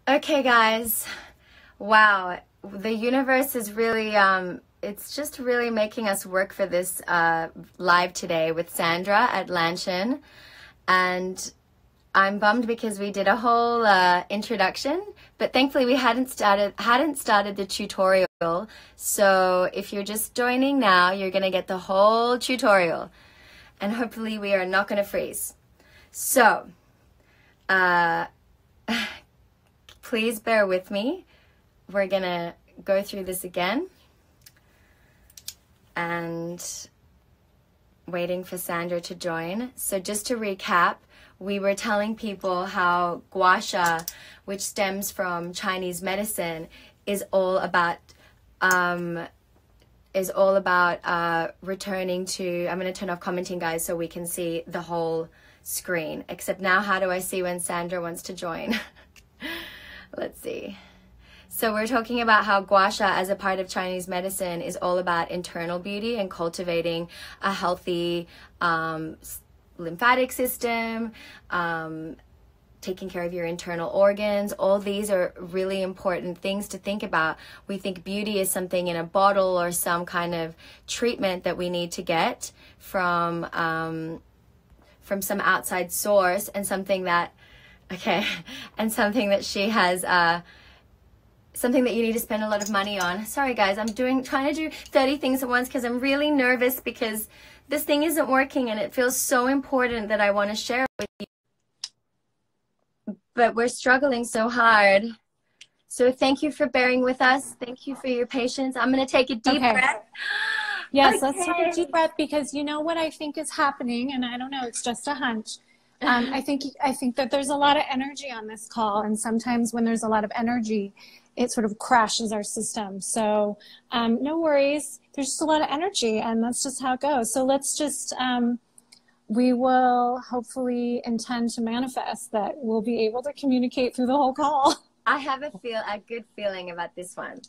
Okay, guys. Wow. The universe is really, it's just really making us work for this live today with Sandra at Lanshan. And I'm bummed because we did a whole introduction, but thankfully we hadn't started the tutorial. So if you're just joining now, you're going to get the whole tutorial. And hopefully we are not going to freeze. So, please bear with me. We're going to go through this again. And waiting for Sandra to join. So just to recap, we were telling people how gua sha, which stems from Chinese medicine, is all about returning to, I'm going to turn off commenting, guys, so we can see the whole screen. Except now, how do I see when Sandra wants to join? Let's see. So we're talking about how gua sha as a part of Chinese medicine is all about internal beauty and cultivating a healthy lymphatic system, taking care of your internal organs. All these are really important things to think about. We think beauty is something in a bottle or some kind of treatment that we need to get from some outside source, and something that, and something that she has, something that you need to spend a lot of money on. Sorry guys, I'm trying to do 30 things at once because I'm really nervous because this thing isn't working and it feels so important that I want to share it with you. But we're struggling so hard. So thank you for bearing with us. Thank you for your patience. I'm going to take a deep breath. Yes, let's take a deep breath, because you know what I think is happening, and I don't know, it's just a hunch. I think that there's a lot of energy on this call, and sometimes when there's a lot of energy, it sort of crashes our system. So no worries. There's just a lot of energy, and that's just how it goes. So let's just, we will hopefully intend to manifest that we'll be able to communicate through the whole call. I have a good feeling about this one.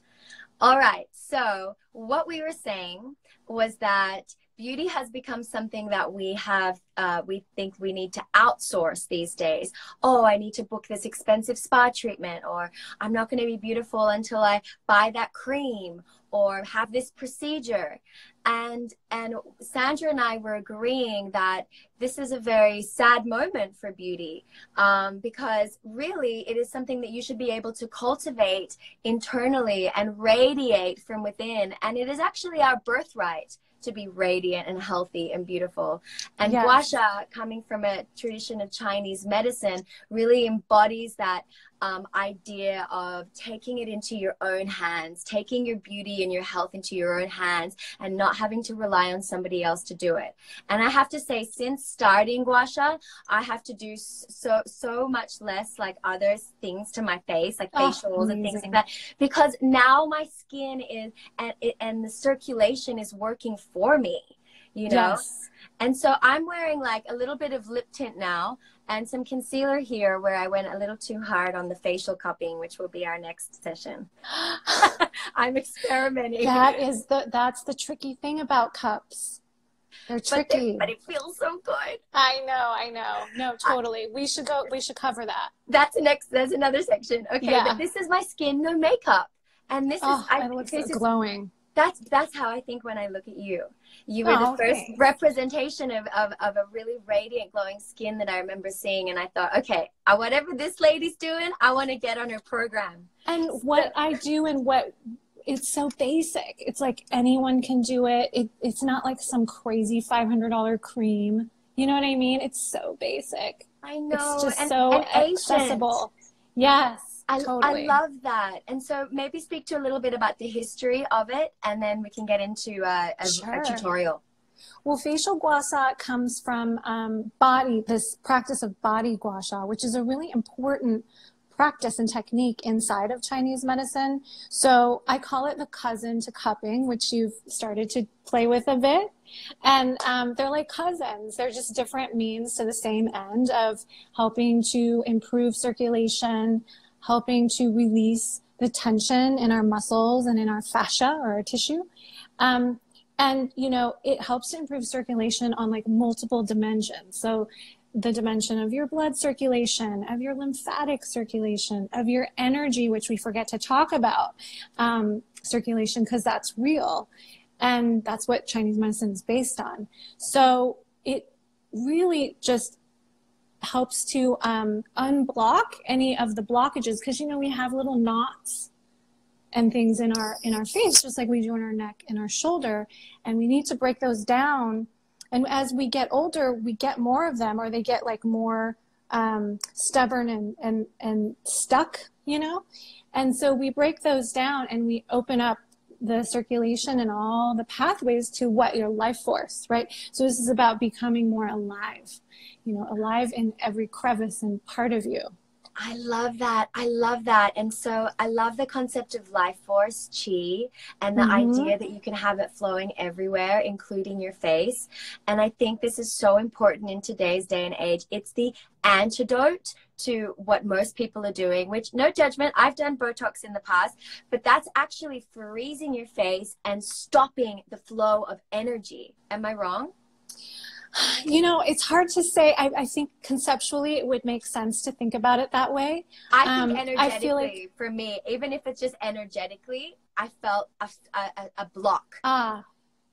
All right. So what we were saying was that beauty has become something that we think we need to outsource these days. Oh, I need to book this expensive spa treatment, or I'm not going to be beautiful until I buy that cream or have this procedure. And Sandra and I were agreeing that this is a very sad moment for beauty, because really it is something that you should be able to cultivate internally and radiate from within. And it is actually our birthright to be radiant and healthy and beautiful. And yes. Gua sha, coming from a tradition of Chinese medicine, really embodies that idea of taking it into your own hands, taking your beauty and your health into your own hands, and not having to rely on somebody else to do it. And I have to say, since starting gua sha, I have to do so much less like other things to my face, like facials and things like that, because now my skin is and the circulation is working for me, you know. Yes. And so I'm wearing like a little bit of lip tint now and some concealer here where I went a little too hard on the facial cupping, which will be our next session. I'm experimenting. That's the tricky thing about cups. They're tricky. But it feels so good. I know. No, totally. We should cover that. That's another section. Okay, yeah. But this is my skin, no makeup. And this is it looks so glowing. That's how I think when I look at you. You were the first representation of a really radiant, glowing skin that I remember seeing. And I thought, okay, whatever this lady's doing, I want to get on her program. And what I do and what, it's so basic. It's like anyone can do it. It's not like some crazy $500 cream. You know what I mean? It's so basic. I know. It's just so accessible. Yes. Totally. I love that. And so maybe speak to a little bit about the history of it, and then we can get into a tutorial. Well, facial gua sha comes from this practice of body gua sha, which is a really important practice and technique inside of Chinese medicine. So I call it the cousin to cupping, which you've started to play with a bit. And they're like cousins. They're just different means to the same end of helping to improve circulation, helping to release the tension in our muscles and in our fascia or our tissue. And, you know, it helps to improve circulation on like multiple dimensions. So the dimension of your blood circulation, of your lymphatic circulation, of your energy, which we forget to talk about, circulation, because that's real. And that's what Chinese medicine is based on. So it really just helps to unblock any of the blockages, because, you know, we have little knots and things in our face, just like we do in our neck and our shoulder, and we need to break those down. And as we get older, we get more of them, or they get like more stubborn and stuck, you know. And so we break those down and we open up the circulation and all the pathways to what your life force, right? So this is about becoming more alive, you know, alive in every crevice and part of you. I love that. I love that. And so I love the concept of life force, chi, and the idea that you can have it flowing everywhere, including your face. And I think this is so important in today's day and age. It's the antidote to what most people are doing, which, no judgment, I've done Botox in the past, but that's actually freezing your face and stopping the flow of energy. Am I wrong? You know, it's hard to say. I think conceptually it would make sense to think about it that way. I think energetically, I feel like, for me, even if it's just energetically, I felt a block.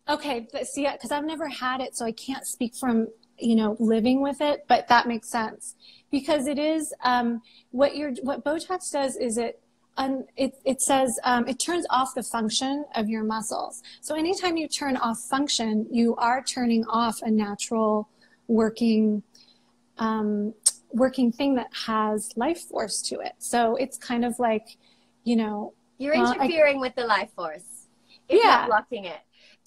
Okay. But see, because I've never had it, so I can't speak from, you know, living with it, but that makes sense. Because it is, what Botox does is it says it turns off the function of your muscles. So anytime you turn off function, you are turning off a natural working thing that has life force to it. So it's kind of like, you know, you're interfering with the life force if you're blocking it.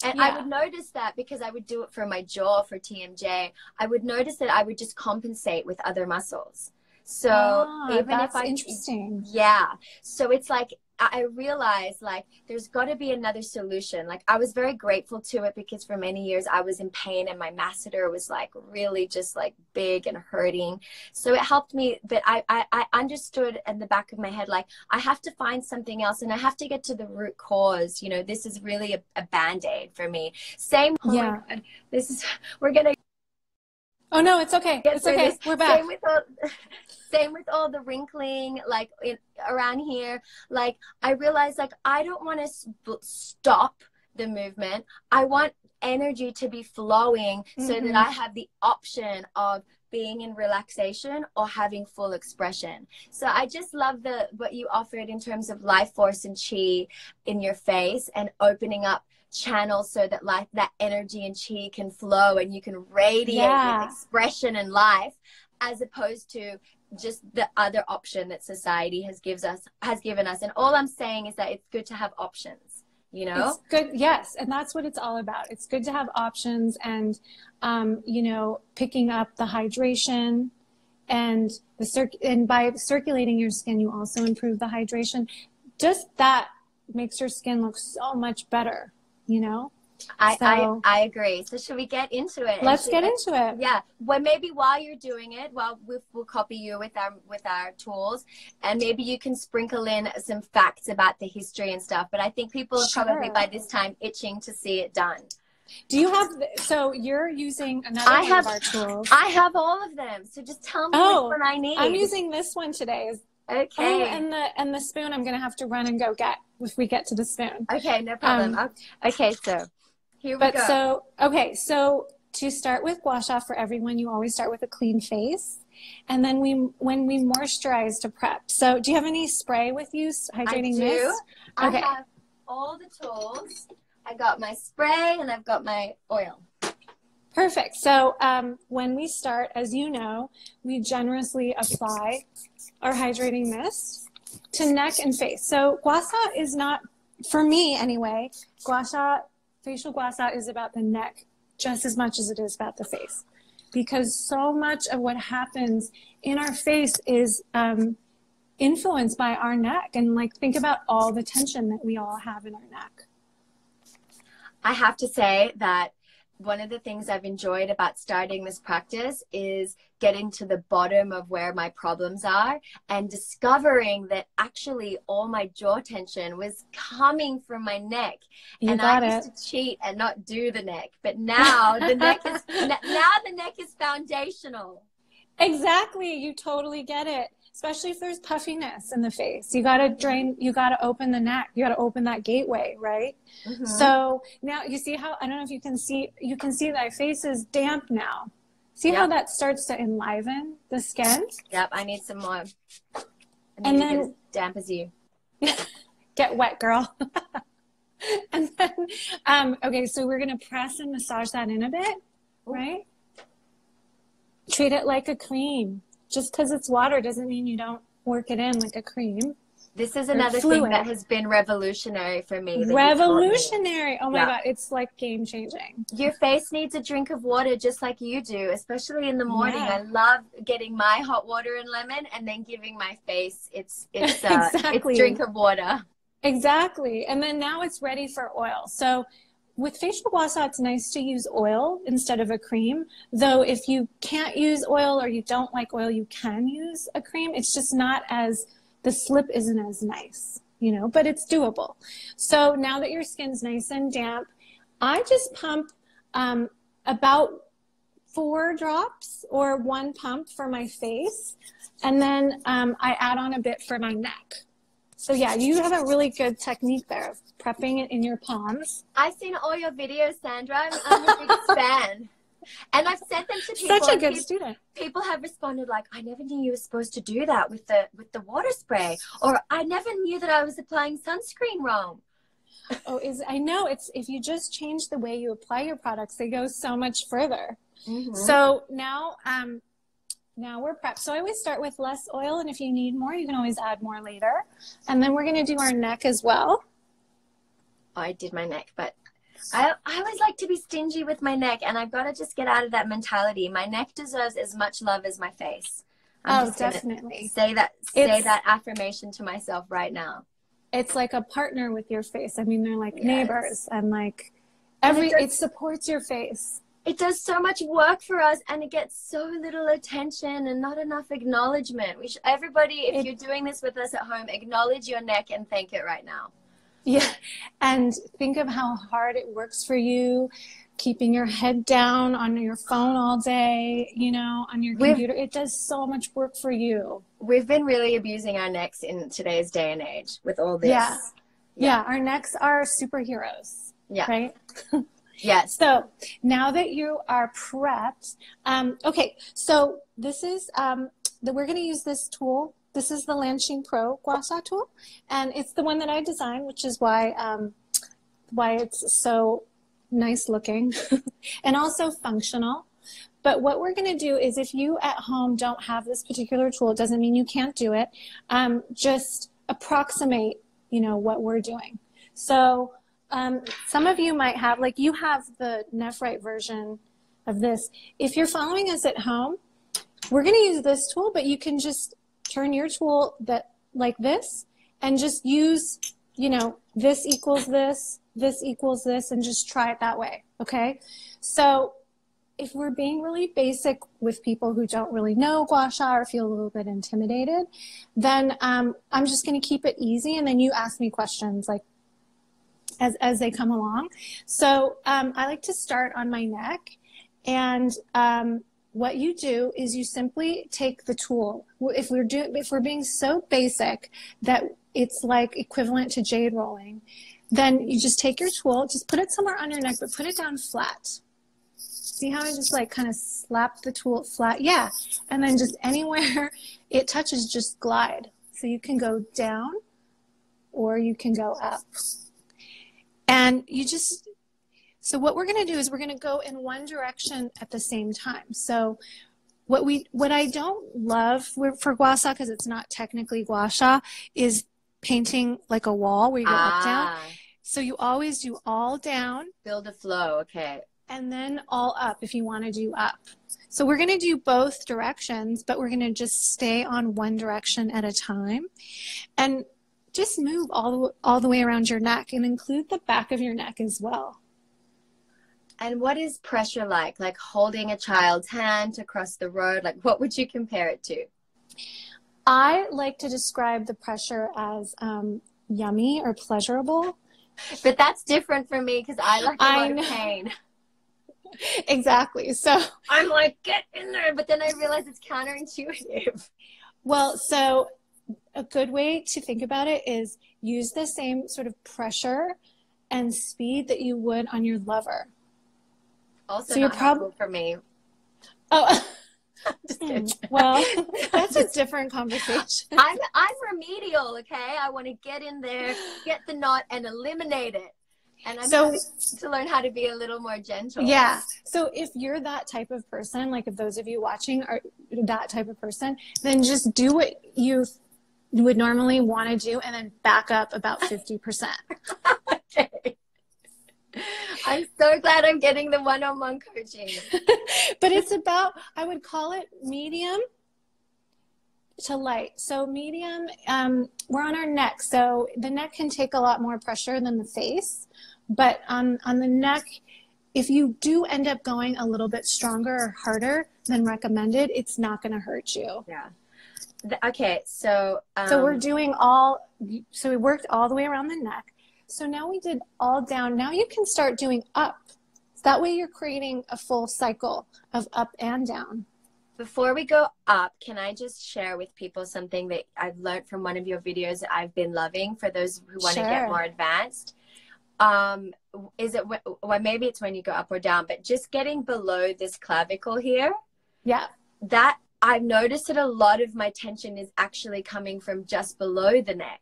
And I would notice that because I would do it for my jaw, for TMJ. I would notice that I would just compensate with other muscles. So even that's if interesting. Yeah. So it's like, I realized like there's got to be another solution. Like I was very grateful to it because for many years I was in pain and my masseter was like really just like big and hurting. So it helped me, but I understood in the back of my head, like I have to find something else and I have to get to the root cause. You know, this is really a Band-Aid for me. Same. Oh my God, we're going to. Oh no, it's okay. It's okay. We're back. Same with all the wrinkling, like around here. Like I realized, like I don't want to stop the movement. I want energy to be flowing so that I have the option of being in relaxation or having full expression. So I just love what you offered in terms of life force and chi in your face and opening up channels so that like that energy and chi can flow and you can radiate with expression and life, as opposed to just the other option that society has given us. And all I'm saying is that it's good to have options, you know? It's good. Yes. And that's what it's all about. It's good to have options and, you know, picking up the hydration and and by circulating your skin, you also improve the hydration. Just that makes your skin look so much better. You know, I agree. So should we get into it? Let's get into it. Yeah. Well, maybe while you're doing it, we'll copy you with our tools, and maybe you can sprinkle in some facts about the history and stuff. But I think people are probably by this time itching to see it done. Do you have? So you're using another one of our tools. I have all of them. So just tell me which one I need. I'm using this one today. Okay. Oh, and the spoon I'm going to have to run and go get if we get to the spoon. Okay, no problem. Okay, so here we go. So to start with gua sha, for everyone, you always start with a clean face. And then when we moisturize to prep. So do you have any spray with you, hydrating mist? I have all the tools. I got my spray and I've got my oil. Perfect. So when we start, as you know, we generously apply our hydrating mist to neck and face. So gua sha is not, for me anyway, facial gua sha is about the neck just as much as it is about the face. Because so much of what happens in our face is influenced by our neck. And like, think about all the tension that we all have in our neck. I have to say that one of the things I've enjoyed about starting this practice is getting to the bottom of where my problems are and discovering that actually all my jaw tension was coming from my neck. I used to cheat and not do the neck, but now the neck is foundational. Exactly. You totally get it. Especially if there's puffiness in the face. You got to drain, you got to open the neck. You got to open that gateway, right? Mm-hmm. So now you see how, I don't know if you can see that my face is damp now. See how that starts to enliven the skin? Yep, I need some more. And then, get as damp as you. Get wet, girl. And then, okay, so we're going to press and massage that in a bit, right? Treat it like a cream. Just because it's water doesn't mean you don't work it in like a cream. This is another thing that has been revolutionary for me. Revolutionary. Oh my God. It's like game changing. Your face needs a drink of water just like you do, especially in the morning. Yeah. I love getting my hot water and lemon and then giving my face its Exactly. drink of water. Exactly. And then now it's ready for oil. So with facial gua sha, it's nice to use oil instead of a cream. Though if you can't use oil or you don't like oil, you can use a cream. It's just not as, the slip isn't as nice, you know, but it's doable. So now that your skin's nice and damp, I just pump about 4 drops or 1 pump for my face. And then I add on a bit for my neck. So yeah, you have a really good technique there of prepping it in your palms. I've seen all your videos, Sandra. I'm your biggest fan. And I've sent them to people. Such a good student. People have responded like, I never knew you were supposed to do that with the water spray. Or I never knew that I was applying sunscreen wrong. I know, it's if you just change the way you apply your products, they go so much further. Mm-hmm. So now we're prepped. So I always start with less oil, and if you need more, you can always add more later. And then we're going to do our neck as well. I did my neck, but I always like to be stingy with my neck, and I've got to just get out of that mentality. My neck deserves as much love as my face. I'm just definitely. Say that affirmation to myself right now. It's like a partner with your face. I mean, they're like neighbors, and like it supports your face. It does so much work for us, and it gets so little attention and not enough acknowledgement. Everybody, if you're doing this with us at home, acknowledge your neck and thank it right now. Yeah, and think of how hard it works for you, keeping your head down on your phone all day, you know, on your computer. It does so much work for you. We've been really abusing our necks in today's day and age with all this. Yeah, our necks are superheroes. Yeah. Right? Yes. So now that you are prepped, okay, so this is, we're going to use this tool. This is the Lansing Pro Gua Sha tool, and it's the one that I designed, which is why it's so nice looking and also functional. But what we're going to do is, if you at home don't have this particular tool, it doesn't mean you can't do it. Just approximate, you know, what we're doing. So some of you might have, like you have the Nephrite version of this. If you're following us at home, we're going to use this tool, but you can just turn your tool like this and just use, you know, this equals this, this equals this, and just try it that way, okay? So if we're being really basic with people who don't really know gua sha or feel a little bit intimidated, then I'm just going to keep it easy, and then you ask me questions like as they come along. So I like to start on my neck, and what you do is you simply take the tool. If we're being so basic that it's like equivalent to jade rolling, then you just take your tool, just put it somewhere on your neck, but put it down flat. See how I just like kind of slap the tool flat? Yeah. And then just anywhere it touches, just glide. So you can go down or you can go up. And so what we're going to do is we're going to go in one direction at the same time. So what I don't love for gua sha, because it's not technically gua sha, is painting like a wall where you go up, down. So you always do all down. Build a flow, okay. And then all up if you want to do up. So we're going to do both directions, but we're going to just stay on one direction at a time. And just move all the way around your neck, and include the back of your neck as well. And what is pressure like? Like holding a child's hand to cross the road? Like what would you compare it to? I like to describe the pressure as yummy or pleasurable. But that's different for me because I like a lot of pain. Exactly. So I'm like, get in there. But then I realized it's counterintuitive. well, so a good way to think about it is use the same sort of pressure and speed that you would on your lover. Also So you're not helpful for me. oh, Just kidding. well, that's a different conversation. I'm remedial, okay? I want to get in there, get the knot, and eliminate it. And I'm having to learn how to be a little more gentle. Yeah. So if you're that type of person, like if those of you watching are that type of person, then just do what you would normally want to do and then back up about 50%. Okay. I'm so glad I'm getting the one-on-one coaching. But it's about, I would call it medium to light. So medium, we're on our neck. So the neck can take a lot more pressure than the face. But on the neck, if you do end up going a little bit stronger or harder than recommended, it's not going to hurt you. Yeah. Okay. So we're doing so we worked all the way around the neck. So now we did all down. Now you can start doing up. So that way you're creating a full cycle of up and down. Before we go up, can I just share with people something that I've learned from one of your videos that I've been loving for those who want to get more advanced? Is it, well, maybe it's when you go up or down, but just getting below this clavicle here. Yeah. That I've noticed that a lot of my tension is actually coming from just below the neck.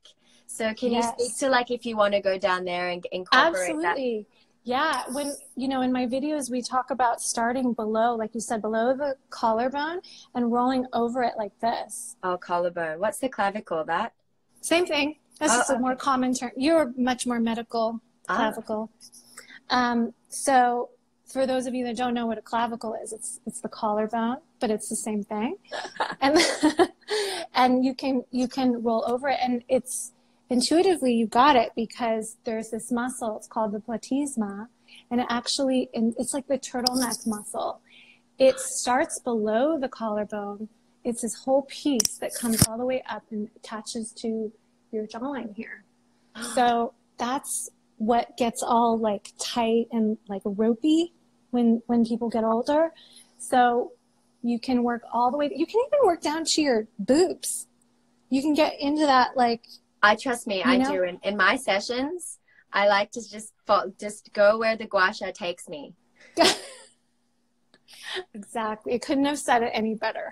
So can you speak to like if you want to go down there and incorporate Absolutely. Yeah. When, in my videos, we talk about starting below, like you said, below the collarbone and rolling over it like this. Oh, collarbone. What's the clavicle? That? Same thing. That's just a more common term. You're much more medical. Clavicle. So for those of you that don't know what a clavicle is, it's the collarbone, but it's the same thing. And you can roll over it, and it's intuitively you got it because there's this muscle. It's called the platysma, and it's like the turtleneck muscle. It starts below the collarbone. It's this whole piece that comes all the way up and attaches to your jawline here. So that's what gets all like tight and like ropey when people get older. So you can work all the way. You can even work down to your boobs. You can get into that like. Trust me, I do. In my sessions, I like to just go where the gua sha takes me. Exactly. I couldn't have said it any better.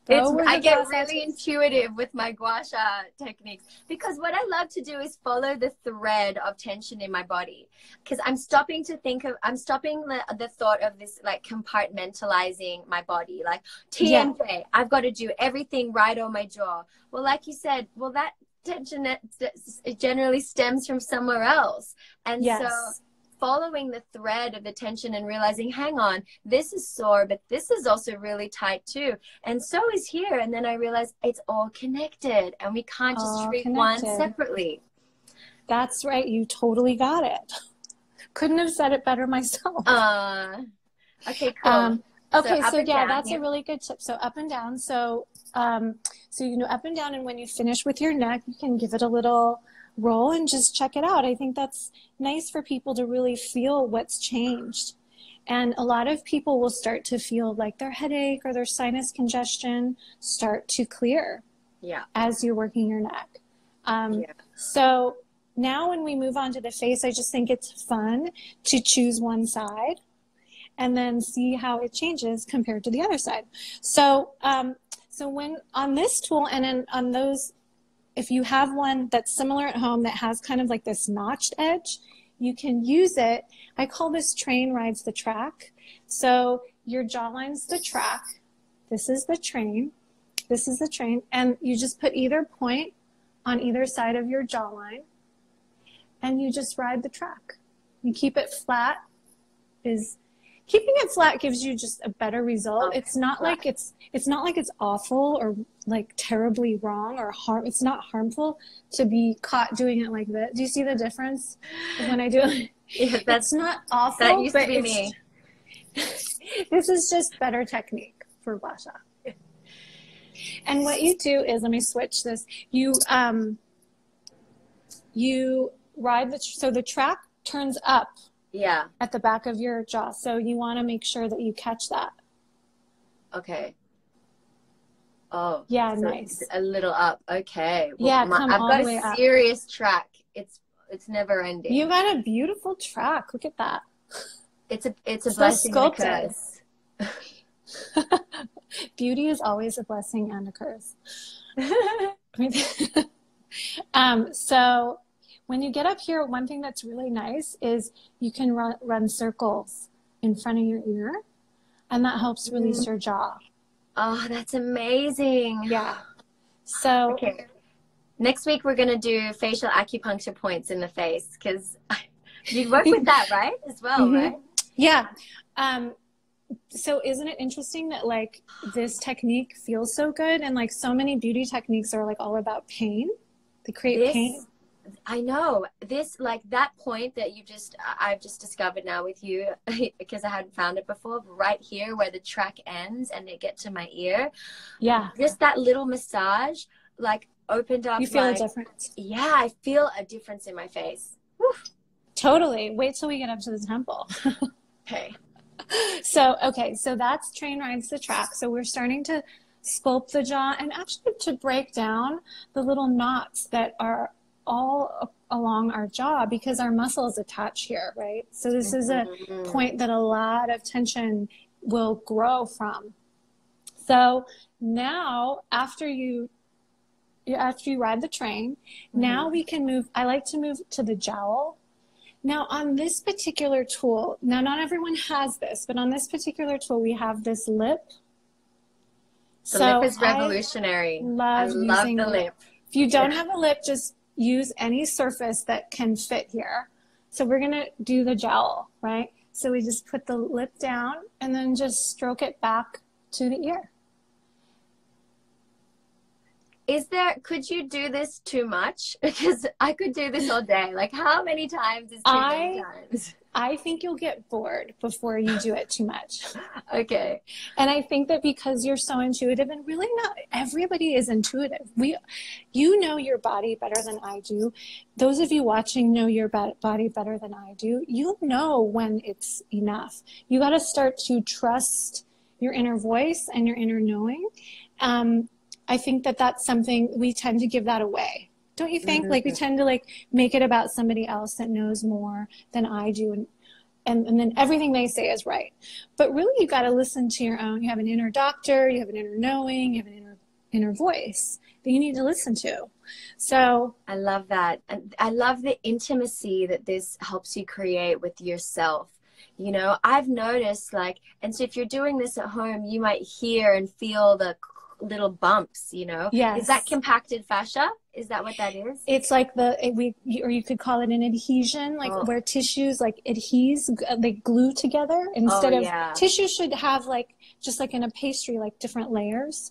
I get really intuitive with my gua sha techniques because what I love to do is follow the thread of tension in my body, because I'm stopping the thought of this like compartmentalizing my body, like TMJ, I've got to do everything right on my jaw. Well, like you said, that tension it generally stems from somewhere else. And so following the thread of the tension and realizing, hang on, this is sore, but this is also really tight too. And so is here. And then I realized it's all connected and we can't just treat one separately. That's right. You totally got it. Couldn't have said it better myself. Okay, cool. Okay, so yeah, that's a really good tip. So up and down. So you can do up and down, and when you finish with your neck, you can give it a little roll and just check it out. I think that's nice for people to really feel what's changed. And a lot of people will start to feel like their headache or their sinus congestion start to clear as you're working your neck. So now when we move on to the face, I just think it's fun to choose one side and then see how it changes compared to the other side. So when on this tool and then on those, if you have one that's similar at home that has kind of like this notched edge, you can use it. I call this train rides the track. So your jawline's the track. This is the train. This is the train. And you just put either point on either side of your jawline and you just ride the track. You keep it flat. Keeping it flat gives you just a better result. It's not like it's awful or like terribly wrong or it's not harmful to be caught doing it like this. Do you see the difference when I do it? Yeah, it's not awful. That used to be me. This is just better technique for gua sha. And what you do is, let me switch this. You ride so the track turns up Yeah. at the back of your jaw. So you want to make sure that you catch that. Okay. Oh, Yeah, so nice. a little up. Okay. Well, Yeah, come I've all got the a way up. serious track. It's never You ending. got a beautiful track. Look at that. It's a So blessing and a sculpted. curse. Beauty is always a blessing and a curse. So when you get up here, one thing that's really nice is you can run circles in front of your ear, and that helps release your jaw. Oh, that's amazing. Yeah. So Okay. Next week we're gonna do facial acupuncture points in the face because you work with that, right? As well, right? Yeah. So isn't it interesting that like this technique feels so good, and like so many beauty techniques are like all about pain? They create pain. I know this, like that point that I've just discovered now with you because I hadn't found it before, right here where the track ends and they get to my ear. Yeah. Just that little massage, like opened up. You feel a difference. Yeah, I feel a difference in my face. Whew. Totally. Wait till we get up to the temple. Okay. So that's train rides the track. So we're starting to sculpt the jaw and actually to break down the little knots that are all along our jaw because our muscles attach here, right? So this is a point that a lot of tension will grow from. So now after you ride the train, now we can move. I like to move to the jowl. Now on this particular tool, now not everyone has this, but on this particular tool, we have this lip. The lip is revolutionary. I love the lip. If you don't have a lip, just use any surface that can fit here. So we're going to do the jowl, right? So we just put the lip down and then just stroke it back to the ear. Could you do this too much? Because I could do this all day. Like how many times is too many times? I think you'll get bored before you do it too much. Okay. And I think that because you're so intuitive, and really not everybody is intuitive. You know your body better than I do. Those of you watching know your body better than I do. You know when it's enough. You got to start to trust your inner voice and your inner knowing. I think that that's something we tend to give that away. Don't you think? Like we tend to like make it about somebody else that knows more than I do. And then everything they say is right. But really you got to listen to your own. You have an inner doctor, you have an inner knowing, you have an inner voice that you need to listen to. So I love that. And I love the intimacy that this helps you create with yourself. You know, I've noticed and so if you're doing this at home, you might hear and feel the little bumps, you know. Yes. Is that compacted fascia? Is that what that is? It's like or you could call it an adhesion, like where tissues like adheres, they glue together instead of tissue should have like just like in a pastry, like different layers.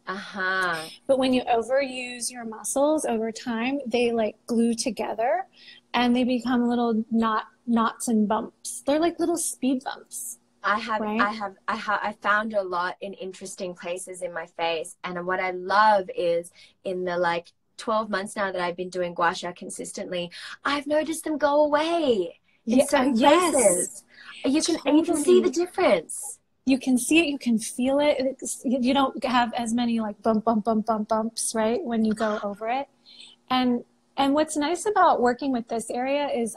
But when you overuse your muscles over time, they like glue together and they become little knots and bumps. They're like little speed bumps. I found a lot in interesting places in my face. And what I love is in the 12 months now that I've been doing gua sha consistently, I've noticed them go away in certain places. You can see the difference. You can see it, you can feel it. You don't have as many like bumps, right? When you go over it. And what's nice about working with this area is,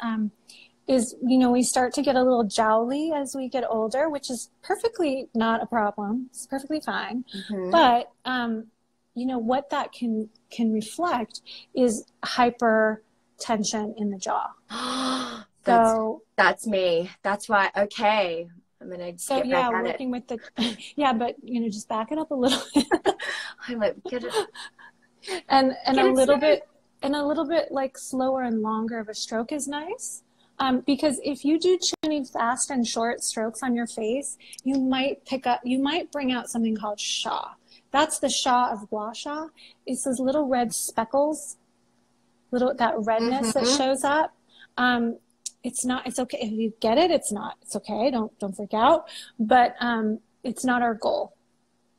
you know, we start to get a little jowly as we get older, which is perfectly not a problem. It's perfectly fine. But, you know, what that can reflect is hypertension in the jaw. That's me. That's why. Okay. I'm going to get back at working with the, but, you know, just back it up a little. I'm like, get it. And a little bit like slower and longer of a stroke is nice. Because if you do too many fast and short strokes on your face, you might bring out something called sha. That's the sha of gua sha. It's those little red speckles, that redness that shows up. It's okay. If you get it, it's okay. Don't freak out. But, it's not our goal.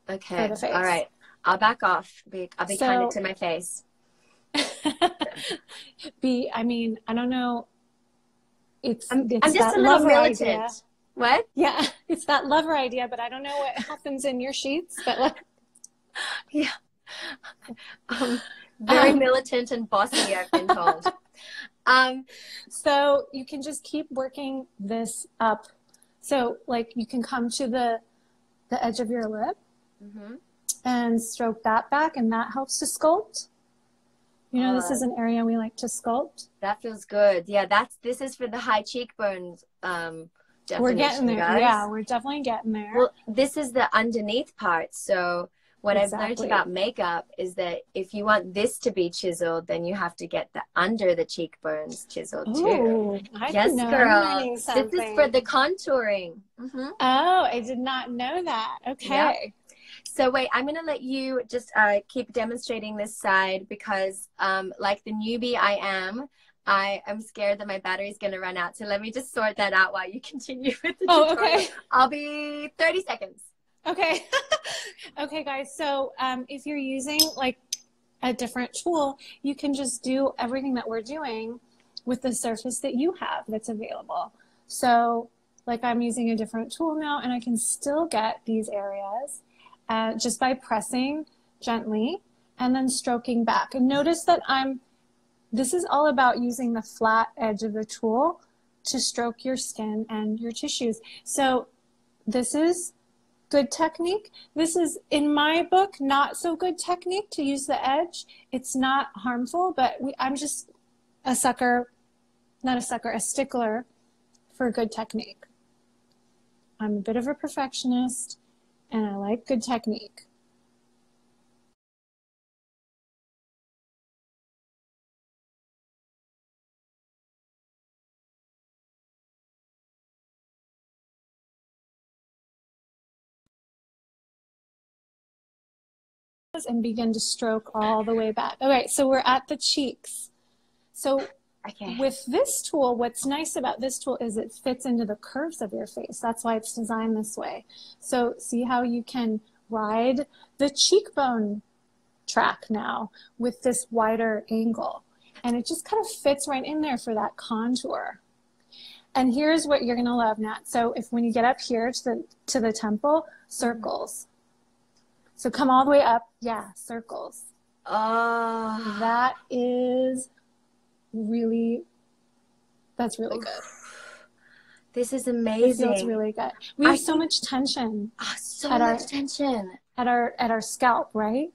Okay. For the face. All right. I'll back off. I'll be kinder to my face. I mean, I don't know. I'm it's just that a little lover militant. idea. What? Yeah, it's that lover idea, but I don't know what happens in your sheets. But like, Yeah. Very militant and bossy, I've been told. So you can just keep working this up. So like you can come to the edge of your lip and stroke that back, and that helps to sculpt. You know, this is an area we like to sculpt. That feels good. Yeah, this is for the high cheekbones definition, we're getting there. guys. Yeah, we're definitely getting there. Well, this is the underneath part. So what I've learned Exactly. about makeup is that if you want this to be chiseled, then you have to get the under the cheekbones chiseled too. Ooh, I Yes, know. girl. I'm learning something. This is for the contouring. Oh, I did not know that. Okay. Yep. So wait, I'm going to let you just keep demonstrating this side because like the newbie I am scared that my battery is going to run out. So let me just sort that out while you continue with the tutorial. Okay. I'll be 30 seconds. Okay. Okay, guys. So if you're using like a different tool, you can just do everything that we're doing with the surface that you have that's available. So like I'm using a different tool now, and I can still get these areas just by pressing gently and then stroking back. And notice that this is all about using the flat edge of the tool to stroke your skin and your tissues. So this is good technique. This is, in my book, not so good technique to use the edge. It's not harmful, but I'm just a sucker, not a sucker, a stickler for good technique. I'm a bit of a perfectionist, and I like good technique. And begin to stroke all the way back. Okay, so we're at the cheeks. So with this tool, what's nice about this tool is it fits into the curves of your face. That's why it's designed this way. So see how you can ride the cheekbone track now with this wider angle. And it just kind of fits right in there for that contour. And here's what you're gonna love, Nat. So when you get up here to the temple, circles. So come all the way up. Yeah, circles. Oh. That is really, that's really good. This is amazing. It feels really good. We have so much tension. So much tension. At our scalp, right?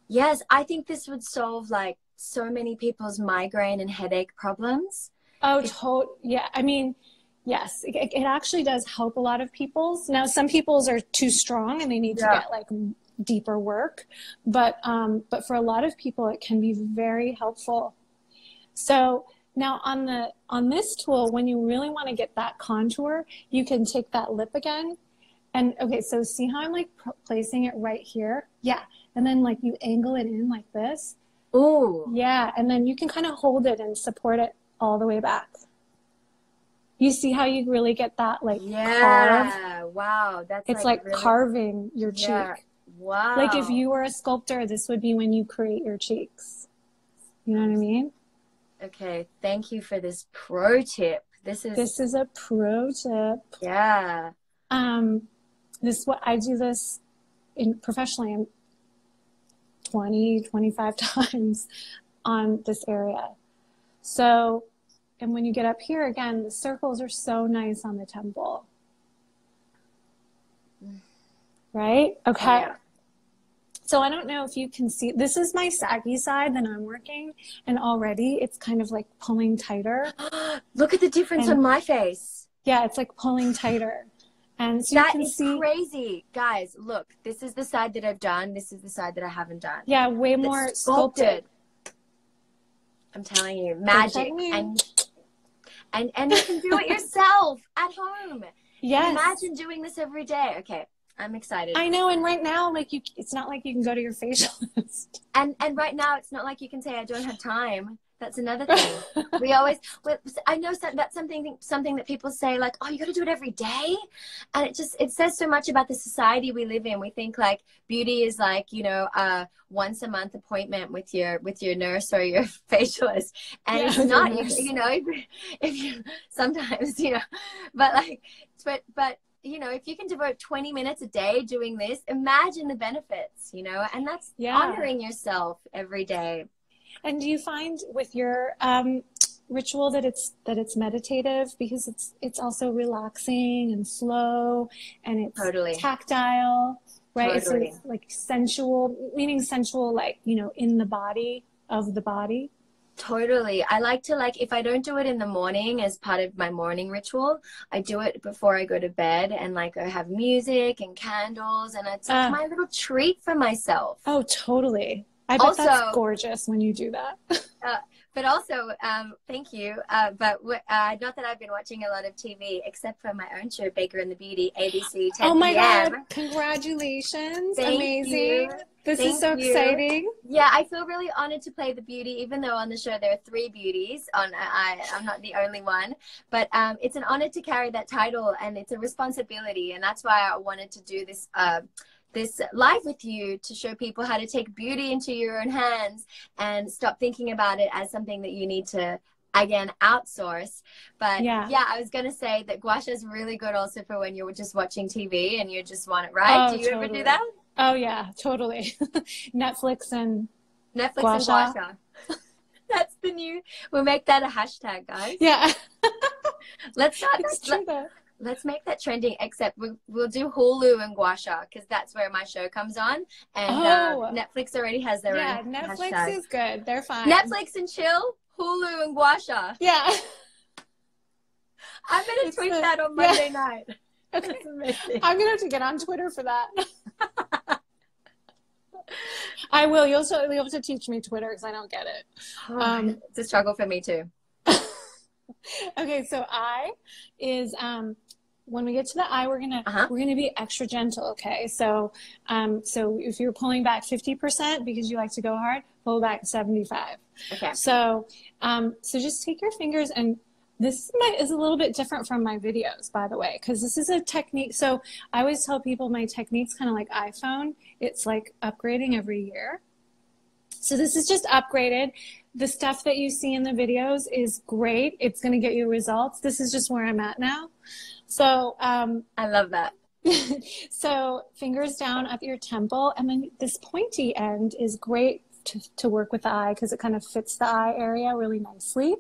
Yes, I think this would solve like so many people's migraine and headache problems. Oh, yeah. I mean, yes, it actually does help a lot of people's. Now, some people's are too strong and they need to get like deeper work, but for a lot of people it can be very helpful. So now on this tool, when you really want to get that contour, you can take that lip again, and okay, so see how I'm like placing it right here? Yeah, and then like you angle it in like this. Ooh. Yeah, and then you can kind of hold it and support it all the way back. You see how you really get that like carve? Wow, it's like really carving your cheek. Wow. Like if you were a sculptor, this would be when you create your cheeks. You know what I mean? Okay, thank you for this pro tip. This is a pro tip. Yeah. This what I do this professionally 25 times on this area. So, and when you get up here again, the circles are so nice on the temple. Right? Okay. Yeah. So I don't know if you can see, this is my saggy side that I'm working, and already it's kind of like pulling tighter. Look at the difference on my face. Yeah, it's like pulling tighter. And so that you can is see, crazy. Guys, look, this is the side that I've done. This is the side that I haven't done. Yeah, way more sculpted. I'm telling you, magic. And you can do it yourself at home. Yes. Imagine doing this every day. Okay. I'm excited. I know, and right now, like it's not like you can go to your facialist. And right now, it's not like you can say I don't have time. That's another thing. We always, I know that's something that people say, like, oh, you got to do it every day. And it says so much about the society we live in. We think like beauty is like, you know, a once a month appointment with your nurse or your facialist. And it's not, you know, if you sometimes, you know, but like, but you know, if you can devote 20 minutes a day doing this, imagine the benefits, you know, and that's honoring yourself every day. And do you find with your ritual that it's meditative, because it's also relaxing and slow, and it's tactile, right? So it's like sensual, meaning sensual, like, you know, in the body of the body. Totally. I like to, like, if I don't do it in the morning as part of my morning ritual, I do it before I go to bed, and like I have music and candles, and it's like my little treat for myself. Oh, totally. I bet that's gorgeous when you do that. But also, thank you. But not that I've been watching a lot of TV, except for my own show, Baker and the Beauty, ABC 10 Oh my p.m. God! Congratulations! Thank Amazing. You. This is so exciting. Yeah, I feel really honored to play the beauty, even though on the show there are 3 beauties. I'm not the only one, but it's an honor to carry that title, and it's a responsibility, and that's why I wanted to do this. This live with you, to show people how to take beauty into your own hands and stop thinking about it as something that you need to, again, outsource. But yeah, I was going to say that gua sha is really good also for when you're just watching TV and you just want it right. Oh, do you ever do that? Oh yeah, totally. Netflix and gua sha. That's the new, we'll make that a hashtag, guys. Yeah. Let's make that trending, except we'll do Hulu and gua sha, because that's where my show comes on. And Netflix already has their own Netflix hashtag. is good. They're fine. Netflix and chill, Hulu and gua sha. Yeah. I'm going to tweet that on Monday night. Okay. I'm going to have to get on Twitter for that. I will. You'll have to teach me Twitter, because I don't get it. It's a struggle for me too. Okay, so eye is when we get to the eye, we're gonna be extra gentle. Okay, so if you're pulling back 50% because you like to go hard, pull back 75. Okay. So just take your fingers, and this is a little bit different from my videos, by the way, because this is a technique. So I always tell people my technique's kind of like iPhone. It's like upgrading every year. So this is just upgraded. The stuff that you see in the videos is great. It's going to get you results. This is just where I'm at now. So I love that. So fingers down at your temple, and then this pointy end is great to work with the eye, because it kind of fits the eye area really nicely.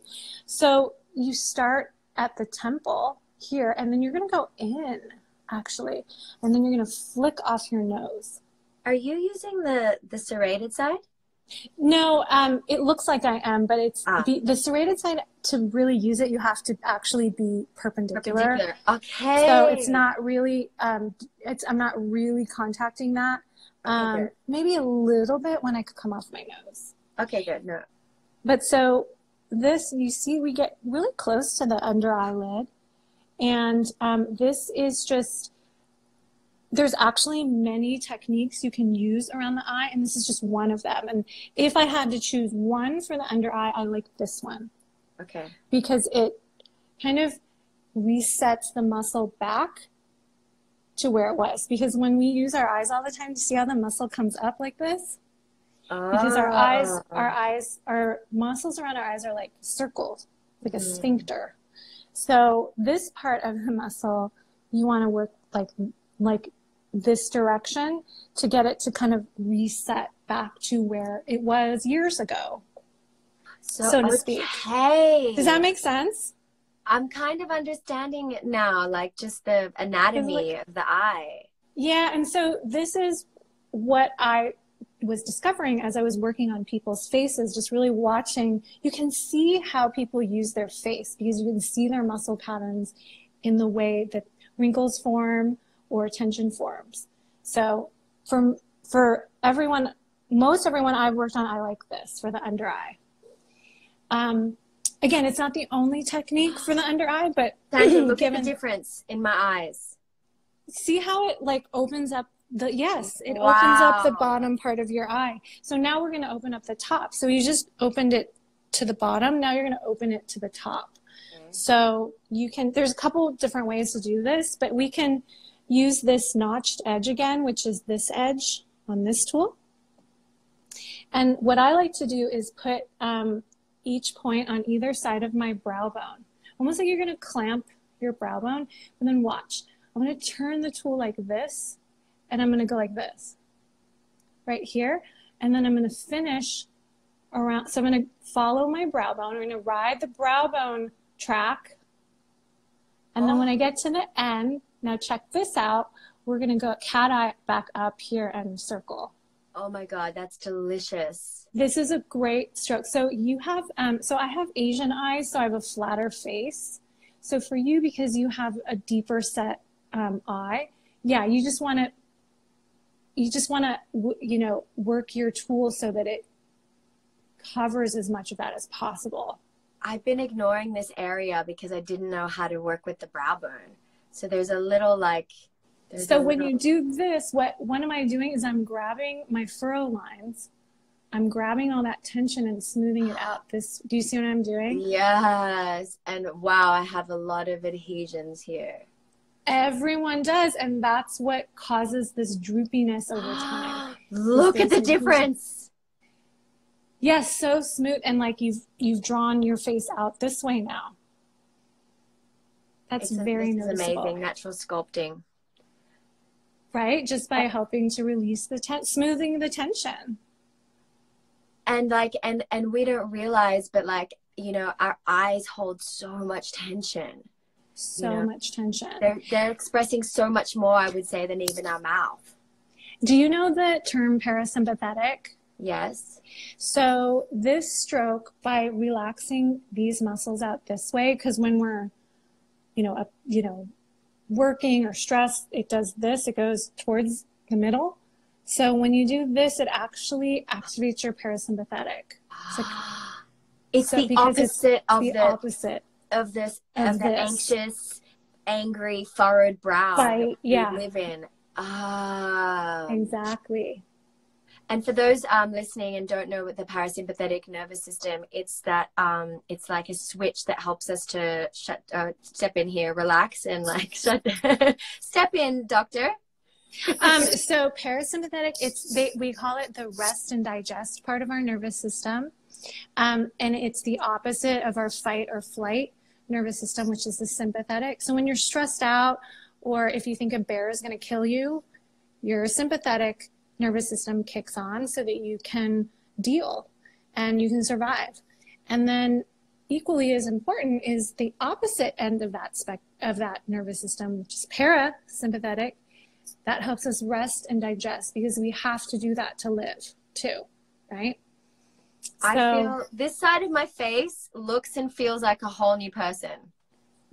So you start at the temple here, and then you're going to go in, actually, and then you're going to flick off your nose. Are you using the serrated side? No, it looks like I am, but it's the serrated side. To really use it, you have to actually be perpendicular. Okay. So it's not really, I'm not really contacting that. Maybe a little bit when I could come off my nose. Okay, good. No. But so this, you see, we get really close to the under eyelid. And this is just, there's actually many techniques you can use around the eye, and this is just one of them. And if I had to choose one for the under eye, I like this one. Okay. Because it kind of resets the muscle back to where it was. Because when we use our eyes all the time, you see how the muscle comes up like this? Because our muscles around our eyes are like circled, like a sphincter. So this part of the muscle, you want to work like this direction to get it to kind of reset back to where it was years ago, so to speak. Does that make sense? I'm kind of understanding it now, like just the anatomy of the eye. Yeah, and so this is what I was discovering as I was working on people's faces, just really watching. You can see how people use their face, because you can see their muscle patterns in the way that wrinkles form or tension forms. So for everyone, most everyone I've worked on, I like this for the under eye. Again, it's not the only technique for the under eye, but Sandra, look at the difference in my eyes. See how it like opens up opens up the bottom part of your eye. So now we're going to open up the top. So you just opened it to the bottom. Now you're going to open it to the top. Okay. So there's a couple of different ways to do this, but we can use this notched edge again, which is this edge on this tool. And what I like to do is put each point on either side of my brow bone, almost like you're going to clamp your brow bone. And then watch. I'm going to turn the tool like this, and I'm going to go like this right here. And then I'm going to finish around. So I'm going to follow my brow bone. I'm going to ride the brow bone track. And then when I get to the end, now check this out. We're going to go cat eye back up here and circle. Oh my God, that's delicious. This is a great stroke. So you have, so I have Asian eyes, so I have a flatter face. So for you, because you have a deeper set eye, yeah, you just want to, you know, work your tool so that it covers as much of that as possible. I've been ignoring this area because I didn't know how to work with the brow bone. So there's a little like... So when you do this, what am I doing is I'm grabbing my furrow lines. I'm grabbing all that tension and smoothing it out. Do you see what I'm doing? Yes. And wow, I have a lot of adhesions here. Everyone does. And that's what causes this droopiness over time. Look at the difference. Yes, so smooth. And like you've drawn your face out this way now. That's very noticeable. Amazing natural sculpting. Right? Just by helping to release the smoothing the tension. And like, and we don't realize, but like, you know, our eyes hold so much tension. So much tension. They're expressing so much more, I would say, than even our mouth. Do you know the term parasympathetic? Yes. So this stroke, by relaxing these muscles out this way, because when we're, working or stressed, it does this, it goes towards the middle. So when you do this, it actually activates your parasympathetic. It's the opposite of the anxious, angry, furrowed brow that we live in. Exactly. And for those listening and don't know what the parasympathetic nervous system, it's that it's like a switch that helps us to step in here, relax, and like step in, doctor. So parasympathetic, we call it the rest and digest part of our nervous system, and it's the opposite of our fight or flight nervous system, which is the sympathetic. So when you're stressed out, or if you think a bear is going to kill you, your sympathetic nervous system kicks on so that you can deal and you can survive. And then equally as important is the opposite end of that nervous system, which is parasympathetic. That helps us rest and digest, because we have to do that to live too, right? I feel this side of my face looks and feels like a whole new person.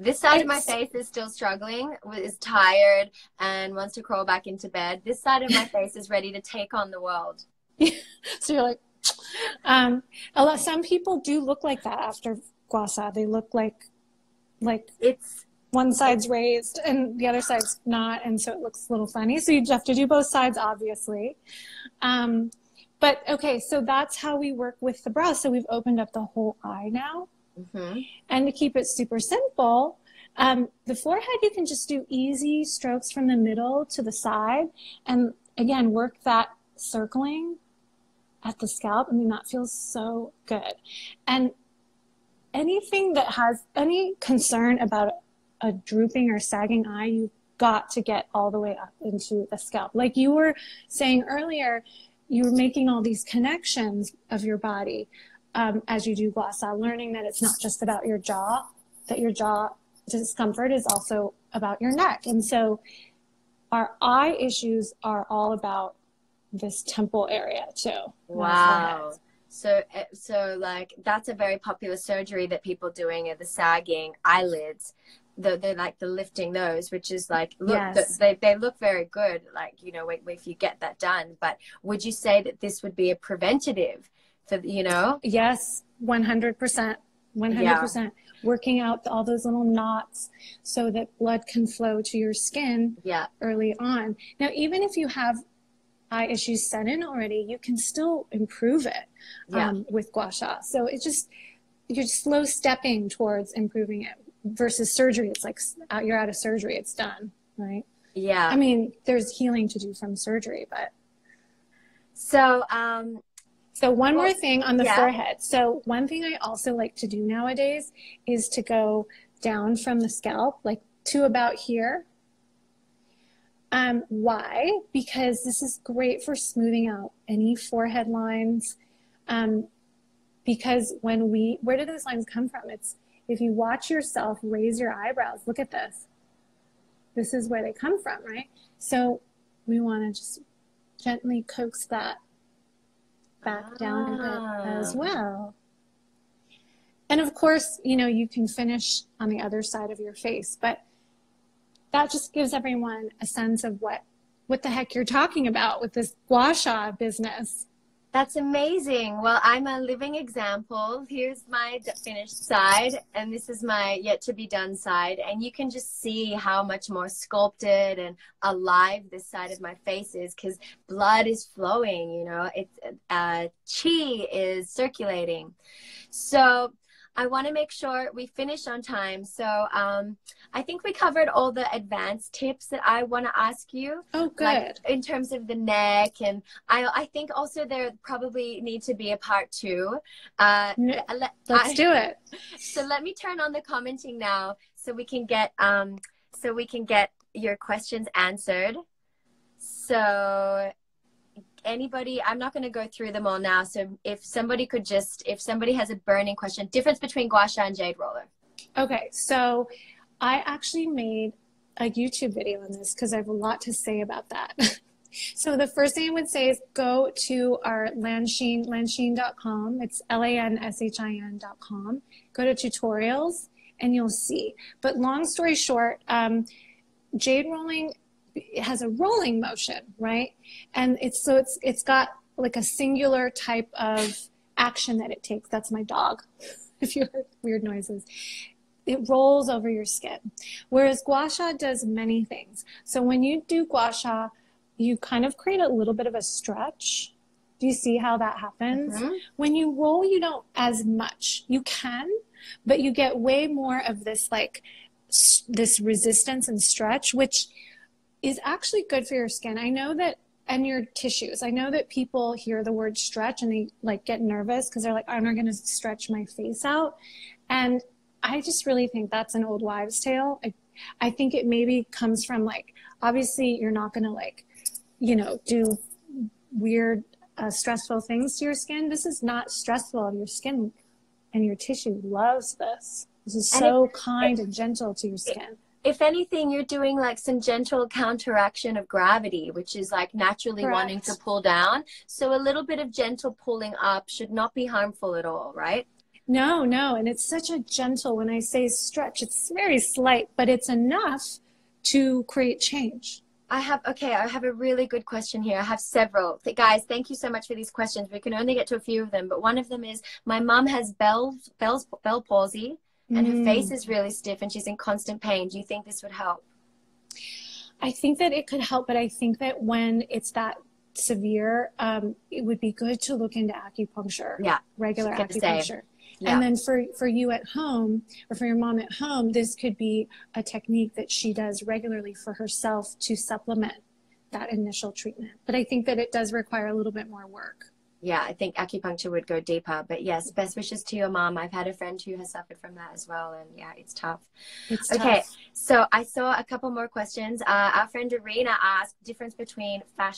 This side of my face is still struggling, is tired, and wants to crawl back into bed. This side of my face is ready to take on the world. So you're like, some people do look like that after gua sha. They look like it's one side's raised and the other side's not, and so it looks a little funny. So you have to do both sides, obviously. But okay, so that's how we work with the brow. So we've opened up the whole eye now. Mm-hmm. And to keep it super simple, the forehead, you can just do easy strokes from the middle to the side. And again, work that circling at the scalp. I mean, that feels so good. And anything that has any concern about a drooping or sagging eye, you've got to get all the way up into the scalp. Like you were saying earlier, you were making all these connections of your body. As you do gua sha, learning that it's not just about your jaw, that your jaw discomfort is also about your neck. And so our eye issues are all about this temple area too. Wow. So like that's a very popular surgery that people doing, are the sagging eyelids. They're like the lifting those, which is like, look, yes. they look very good, like, if you get that done. But would you say that this would be a preventative? Yes, 100%. 100%. Working out all those little knots so that blood can flow to your skin early on. Now, even if you have eye issues set in already, you can still improve it with gua sha. So it just, you're slow stepping towards improving it versus surgery. It's like you're out of surgery, it's done, right? Yeah. I mean, there's healing to do from surgery, but. So, so one more thing on the forehead. So one thing I also like to do nowadays is to go down from the scalp, like to about here. Why? Because this is great for smoothing out any forehead lines. Because where do those lines come from? It's, if you watch yourself raise your eyebrows, look at this. This is where they come from, right? So we want to just gently coax that back down a bit as well. And of course, you know, you can finish on the other side of your face, but that just gives everyone a sense of what the heck you're talking about with this gua sha business. That's amazing. Well, I'm a living example. Here's my finished side, and this is my yet to be done side. And you can just see how much more sculpted and alive this side of my face is, because blood is flowing, you know, it's chi is circulating. So I want to make sure we finish on time. So I think we covered all the advanced tips that I want to ask you. Oh, good. Like in terms of the neck. And I think also there probably need to be a part 2. Let's do it. So let me turn on the commenting now so we can get your questions answered. So anybody, I'm not going to go through them all now. So if somebody has a burning question, difference between gua sha and jade roller. Okay, so I actually made a YouTube video on this because I have a lot to say about that. So the first thing I would say is go to our Lanshin.com. It's LANSHIN.com. Go to tutorials and you'll see. But long story short, jade rolling, it has a rolling motion, right? And it's got like a singular type of action that it takes. That's my dog, if you heard weird noises. It rolls over your skin. Whereas gua sha does many things. So when you do gua sha, you kind of create a little bit of a stretch. Do you see how that happens? Mm-hmm. When you roll, you don't as much. You can, but you get way more of this, like this resistance and stretch, which is actually good for your skin. I know that, and your tissues. I know that people hear the word stretch and they like get nervous because they're like, I'm not going to stretch my face out. And I just really think that's an old wives' tale. I think it maybe comes from, like, obviously you're not going to, like, you know, do weird, stressful things to your skin. This is not stressful. Your skin and your tissue loves this. This is so kind and gentle to your skin. If anything, you're doing like some gentle counteraction of gravity, which is like naturally wanting to pull down. So a little bit of gentle pulling up should not be harmful at all, right? No. And it's such a gentle, when I say stretch, it's very slight, but it's enough to create change. I have a really good question here. I have several. Guys, thank you so much for these questions. We can only get to a few of them, but one of them is, my mom has Bell palsy, and her face is really stiff and she's in constant pain. Do you think this would help? I think that it could help, but I think that when it's that severe, it would be good to look into acupuncture. Yeah, regular acupuncture. Yeah. And then for you at home, or for your mom at home, this could be a technique that she does regularly for herself to supplement that initial treatment. But I think that it does require a little bit more work. Yeah, I think acupuncture would go deeper. But yes, best wishes to your mom. I've had a friend who has suffered from that as well. And yeah, it's tough. It's okay, tough. So I saw a couple more questions. Our friend Arena asked difference between gua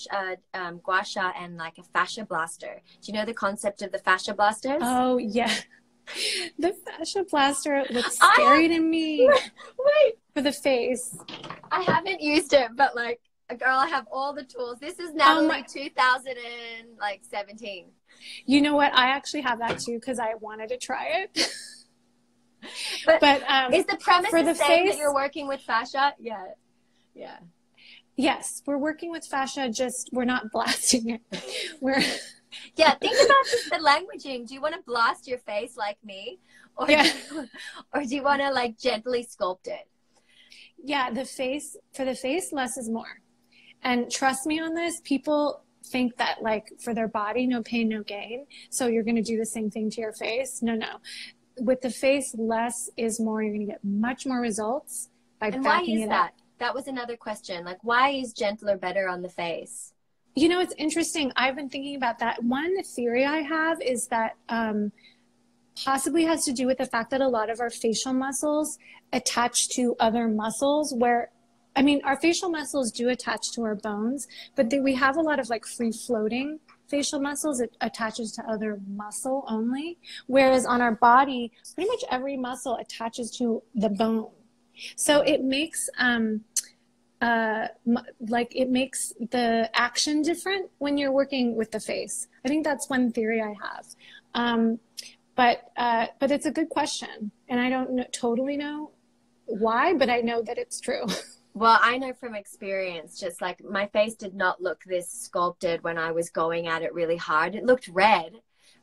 sha and like a fascia blaster. Do you know the concept of the fascia blasters? Oh, yeah. The fascia blaster looks scary to me. Wait. For the face. I haven't used it, but like, girl, I have all the tools. This is Nathalie 2017. You know what? I actually have that too because I wanted to try it. but is the premise for the same face, that you're working with fascia? Yeah. Yeah. Yes, we're working with fascia, just we're not blasting it. We're yeah, think about just the languaging. Do you want to blast your face like me? Or do you want to like gently sculpt it? Yeah, for the face, less is more. And trust me on this, people think that like for their body, no pain, no gain. So you're going to do the same thing to your face. No, no. With the face, less is more. You're going to get much more results by And why backing is it that? up. That was another question. Like, why is gentler better on the face? You know, it's interesting. I've been thinking about that. One theory I have is that possibly has to do with the fact that a lot of our facial muscles attach to other muscles where, I mean, our facial muscles do attach to our bones, but we have a lot of like free floating facial muscles. It attaches to other muscle only. Whereas on our body, pretty much every muscle attaches to the bone. So it makes, like it makes the action different when you're working with the face. I think that's one theory I have. But it's a good question, and I don't totally know why, but I know that it's true. Well, I know from experience, just like my face did not look this sculpted when I was going at it really hard. It looked red,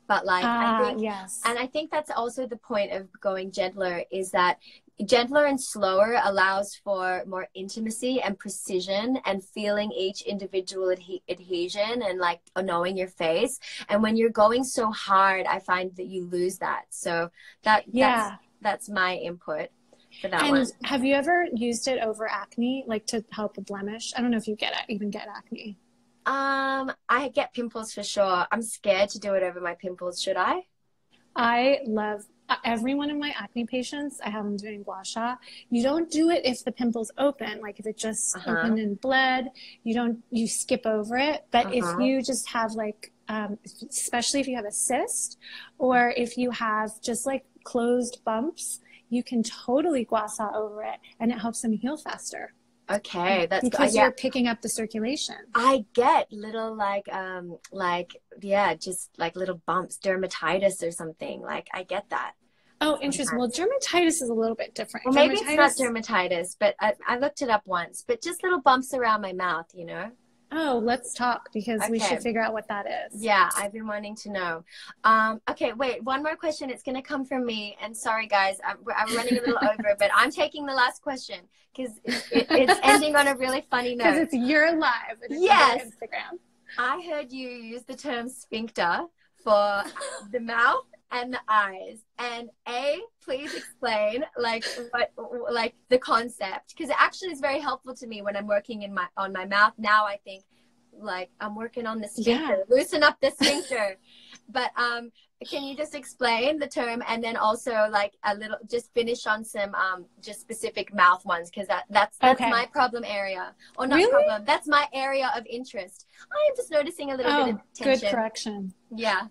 but like I think, yes. and I think that's also the point of going gentler, is that gentler and slower allows for more intimacy and precision and feeling each individual adhesion and like knowing your face. And when you're going so hard, I find that you lose that. So that's my input for that one. And have you ever used it over acne, like to help a blemish? I don't know if you even get acne. I get pimples for sure. I'm scared to do it over my pimples. Should I? I love every one of my acne patients. I have them doing gua sha. You don't do it if the pimple's open, like if it just opened and bled. You skip over it. But if you just have like, especially if you have a cyst, or if you have just like closed bumps, you can totally gua sha over it, and it helps them heal faster. Okay, that's because you're picking up the circulation. I get little just like little bumps, dermatitis or something. Like I get that. Oh, interesting. Well, dermatitis is a little bit different. Well, maybe it's not dermatitis, but I looked it up once. But just little bumps around my mouth, you know. Oh, let's talk, because we should figure out what that is. Yeah, I've been wanting to know. Okay, wait, one more question. It's going to come from me. And sorry, guys, I'm running a little over, but I'm taking the last question because it's ending on a really funny note. Because it's your live. And it's yes. on Instagram. I heard you use the term sphincter for the mouth and the eyes. And please explain like the concept, because it actually is very helpful to me when I'm working on my mouth. Now I think like I'm working on the sphincter, loosen up the sphincter. But can you just explain the term, and then also like a little, just finish on some just specific mouth ones, because that's my problem area, or not problem. That's my area of interest. I am just noticing a little bit of tension. Good correction. Yeah.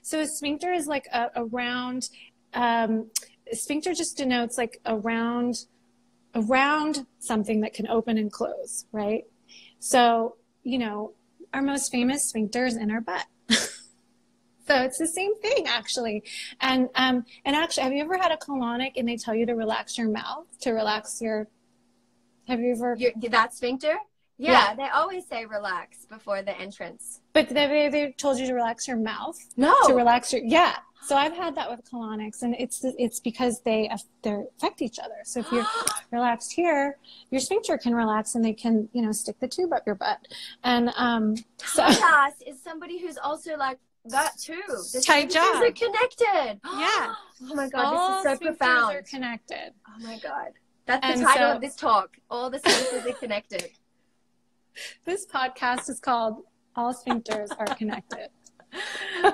So a sphincter is like a round. Sphincter just denotes like a round something that can open and close, right? So, you know, our most famous sphincter is in our butt. So it's the same thing, actually. And actually, have you ever had a colonic and they tell you to relax your mouth, to relax your, have you ever? That sphincter? Yeah, they always say relax before the entrance. But they told you to relax your mouth? No. To relax your, So I've had that with colonics, and it's because they affect each other. So if you're relaxed here, your sphincter can relax, and they can, you know, stick the tube up your butt. And Tadas is somebody who's also like that too. The tight jaw. Are connected. Yeah. Oh my God, all this is so profound. Are connected. Oh my God, that's the title of this talk. All the sphincters are connected. This podcast is called "All Sphincters Are Connected."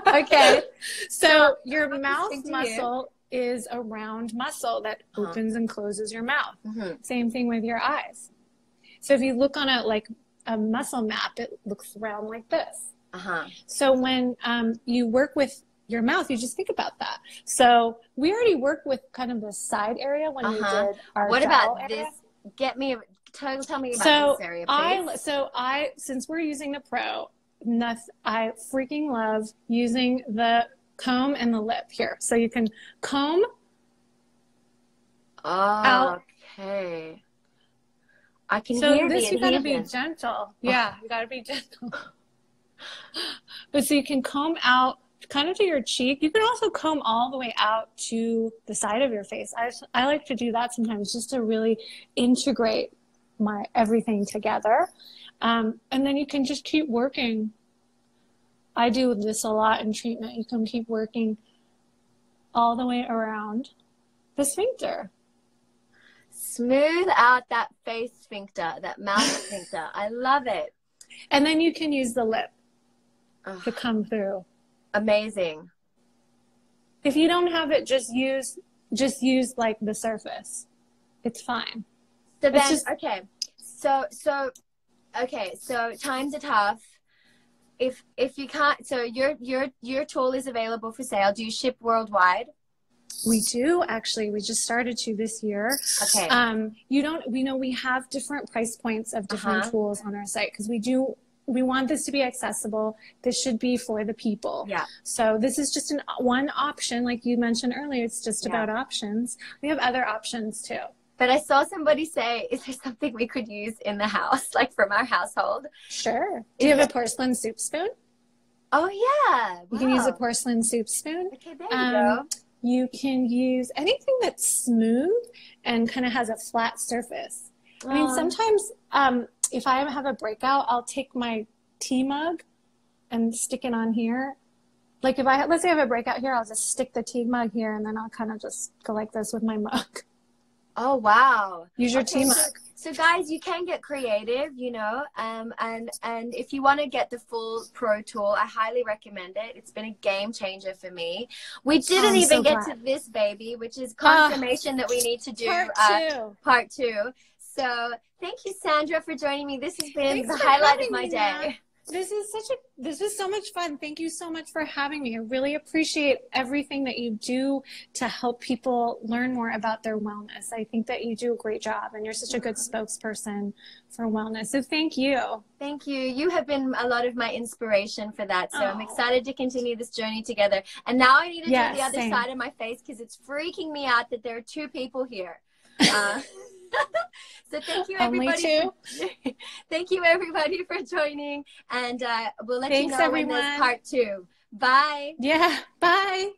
Okay. So your mouth muscle is a round muscle that opens and closes your mouth. Same thing with your eyes. So if you look on a muscle map, it looks round like this. So when you work with your mouth, you just think about that. So we already worked with kind of the side area when we did our What about area. this? Tell me about this area, please. Since we're using the Pro, I freaking love using the comb and the lip here. So you can comb out. Okay. I can so hear this the you gotta be gentle. Yeah, you gotta be gentle. But so you can comb out kind of to your cheek. You can also comb all the way out to the side of your face. I like to do that sometimes just to really integrate my everything together. And then you can just keep working. I do this a lot in treatment. You can keep working all the way around the sphincter. Smooth out that face sphincter, that mouth sphincter. I love it. And then you can use the lip to come through. Amazing. If you don't have it, just use like the surface. It's fine. So then, okay, so times are tough. If you can't, so your tool is available for sale. Do you ship worldwide? We do, actually. We just started to this year. Okay. We have different price points of different tools on our site because we want this to be accessible. This should be for the people. Yeah. So this is just one option, like you mentioned earlier. It's just about options. We have other options too. But I saw somebody say, is there something we could use in the house, like from our household? Sure. Do you have a porcelain soup spoon? Oh, yeah. Wow. You can use a porcelain soup spoon. Okay, there you go. You can use anything that's smooth and kind of has a flat surface. I mean, sometimes if I have a breakout, I'll take my tea mug and stick it on here. Like let's say I have a breakout here, I'll just stick the tea mug here and then I'll kind of just go like this with my mug. Oh, wow. Use your tea mug. So guys, you can get creative, and if you want to get the full pro tool, I highly recommend it. It's been a game changer for me. We didn't even get to this baby, which is confirmation that we need to do part two. So thank you, Sandra, for joining me. This has been the highlight of my day. This was so much fun. Thank you so much for having me. I really appreciate everything that you do to help people learn more about their wellness. I think that you do a great job and you're such a good spokesperson for wellness. So thank you. Thank you. You have been a lot of my inspiration for that. So I'm excited to continue this journey together. And now I need to do the other side of my face because it's freaking me out that there are two people here. So thank you, everybody. Thank you, everybody, for joining. And we'll let you know when there's part two. Bye. Yeah. Bye.